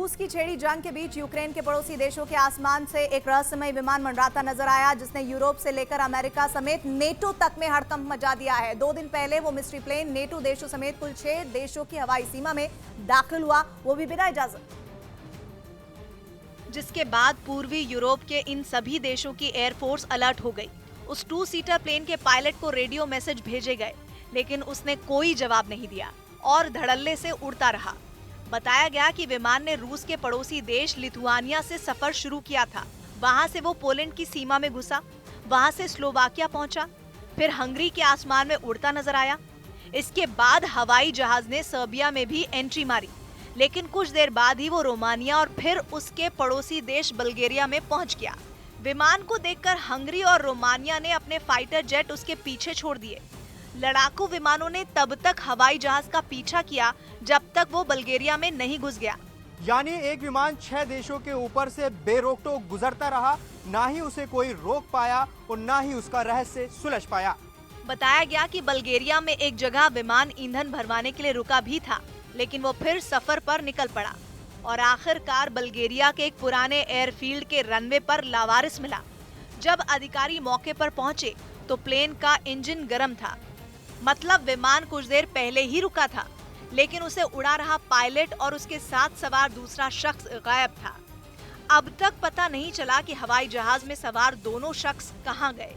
रूस की छेड़ी जंग के बीच यूक्रेन के पड़ोसी देशों के आसमान से एक रहस्यमय विमान मंडराता नजर आया, जिसने यूरोप से लेकर अमेरिका समेत नेटो तक में हड़कंप मचा दिया है। 2 दिन पहले वो मिस्ट्री प्लेन नेटो देशों समेत कुल 6 देशों की हवाई सीमा में दाखिल हुआ, वो भी बिना इजाजत। जिसके बाद पूर्वी यूरोप के इन सभी देशों की एयरफोर्स अलर्ट हो गई। उस 2 सीटर प्लेन के पायलट को रेडियो मैसेज भेजे गए, लेकिन उसने कोई जवाब नहीं दिया और धड़ल्ले से उड़ता रहा। बताया गया कि विमान ने रूस के पड़ोसी देश लिथुआनिया से सफर शुरू किया था। वहां से वो पोलैंड की सीमा में घुसा, वहां से स्लोवाकिया पहुंचा, फिर हंगरी के आसमान में उड़ता नजर आया। इसके बाद हवाई जहाज ने सर्बिया में भी एंट्री मारी, लेकिन कुछ देर बाद ही वो रोमानिया और फिर उसके पड़ोसी देश बल्गेरिया में पहुंच गया। विमान को देखकर हंगरी और रोमानिया ने अपने फाइटर जेट उसके पीछे छोड़ दिए। लड़ाकू विमानों ने तब तक हवाई जहाज का पीछा किया जब तक वो बल्गेरिया में नहीं घुस गया। यानी एक विमान 6 देशों के ऊपर से बेरोक-टोक गुजरता रहा, ना ही उसे कोई रोक पाया और ना ही उसका रहस्य सुलझ पाया। बताया गया कि बल्गेरिया में एक जगह विमान ईंधन भरवाने के लिए रुका भी था, लेकिन वो फिर सफर पर निकल पड़ा और आखिरकार बल्गेरिया के एक पुराने एयरफील्ड के रनवे पर लावारिस मिला। जब अधिकारी मौके पर पहुंचे तो प्लेन का इंजन गर्म था, मतलब विमान कुछ देर पहले ही रुका था, लेकिन उसे उड़ा रहा पायलट और उसके साथ सवार दूसरा शख्स गायब था। अब तक पता नहीं चला कि हवाई जहाज में सवार दोनों शख्स कहां गए।